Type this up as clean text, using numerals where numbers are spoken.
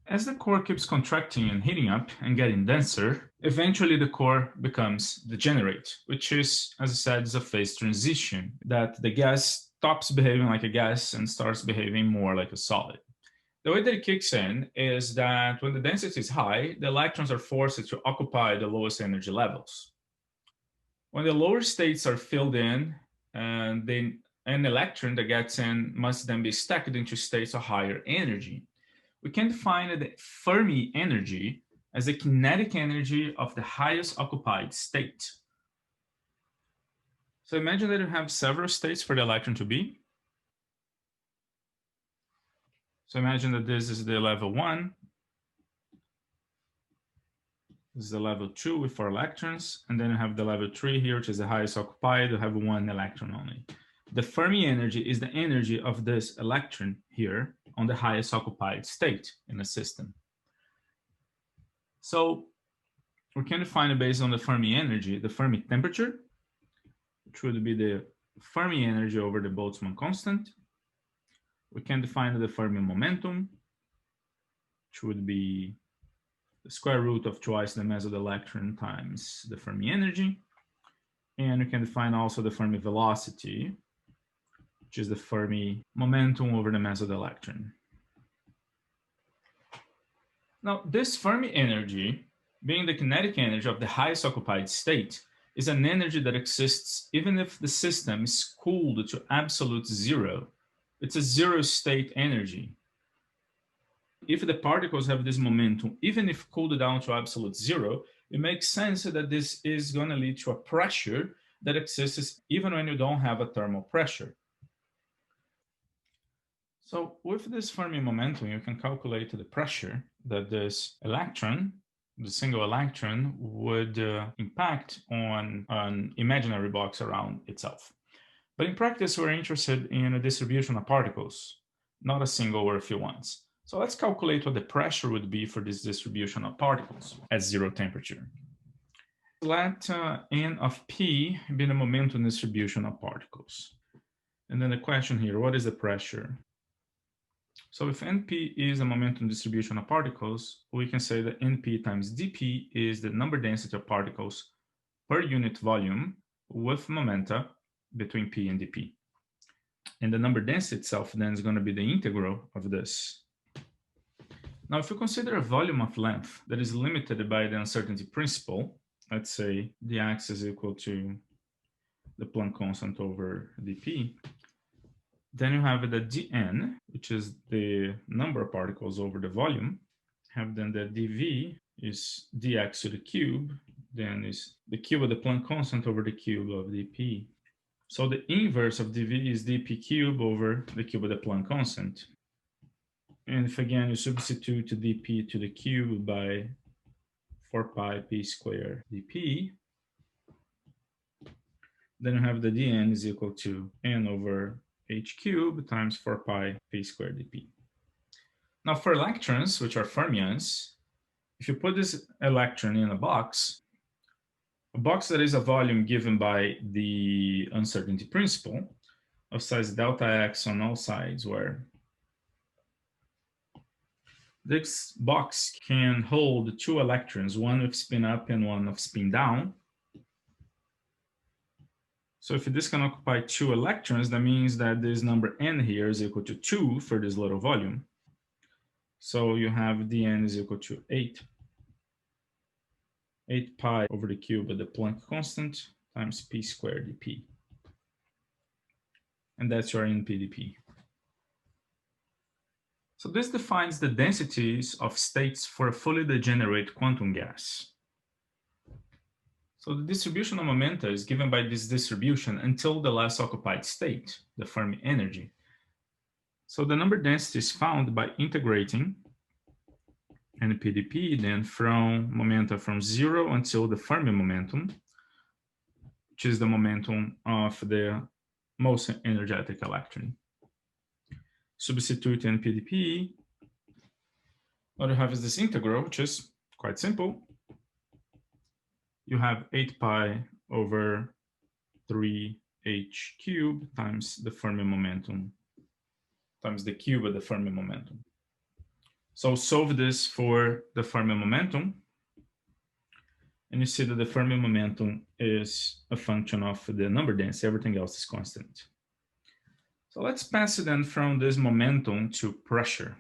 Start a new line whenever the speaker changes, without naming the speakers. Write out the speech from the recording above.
As the core keeps contracting and heating up and getting denser, eventually the core becomes degenerate, which is, as I said, is a phase transition, that the gas stops behaving like a gas and starts behaving more like a solid. The way that it kicks in is that when the density is high, the electrons are forced to occupy the lowest energy levels. When the lower states are filled in, and then an electron that gets in must then be stacked into states of higher energy. We can define the Fermi energy as the kinetic energy of the highest occupied state. So imagine that you have several states for the electron to be. So imagine that this is the level 1. This is the level 2 with 4 electrons. And then you have the level 3 here, which is the highest occupied. You have 1 electron only. The Fermi energy is the energy of this electron here on the highest occupied state in the system. So we can define it based on the Fermi energy, the Fermi temperature, which would be the Fermi energy over the Boltzmann constant. We can define the Fermi momentum, which would be the square root of twice the mass of the electron times the Fermi energy. And we can define also the Fermi velocity, which is the Fermi momentum over the mass of the electron. Now, this Fermi energy, being the kinetic energy of the highest occupied state, is an energy that exists even if the system is cooled to absolute zero. It's a zero state energy. If the particles have this momentum, even if cooled down to absolute zero, it makes sense that this is going to lead to a pressure that exists even when you don't have a thermal pressure. So with this Fermi momentum, you can calculate the pressure that this electron, the single electron, would impact on an imaginary box around itself. But in practice, we're interested in a distribution of particles, not a single or a few ones. So let's calculate what the pressure would be for this distribution of particles at zero temperature. Let n of p be the momentum distribution of particles. And then the question here, what is the pressure? So if Np is a momentum distribution of particles, we can say that Np times dp is the number density of particles per unit volume with momenta between p and dp. And the number density itself then is going to be the integral of this. Now, if you consider a volume of length that is limited by the uncertainty principle, let's say dx is equal to the Planck constant over dp, then you have the dn, which is the number of particles over the volume. Have then the dv is dx to the cube, then is the cube of the Planck constant over the cube of dp. So the inverse of dv is dp cube over the cube of the Planck constant. And if again you substitute dp to the cube by 4 pi p squared dp, then you have the dn is equal to n over h cubed times 4 pi p squared dp. Now for electrons, which are fermions, if you put this electron in a box that is a volume given by the uncertainty principle of size delta x on all sides, where this box can hold 2 electrons, one with spin up and one with spin down. So if this can occupy 2 electrons, that means that this number n here is equal to 2 for this little volume. So you have dn is equal to 8 pi over the cube of the Planck constant times p squared dp. And that's your NPdP. So this defines the densities of states for a fully degenerate quantum gas. So the distribution of momenta is given by this distribution until the last occupied state, the Fermi energy. So the number density is found by integrating NPdP then from momenta from 0 until the Fermi momentum, which is the momentum of the most energetic electron. Substitute NPdP, what you have is this integral, which is quite simple. You have 8 pi over 3h cubed times the Fermi momentum times the cube of the Fermi momentum. So solve this for the Fermi momentum. And you see that the Fermi momentum is a function of the number density. Everything else is constant. So let's pass it then from this momentum to pressure.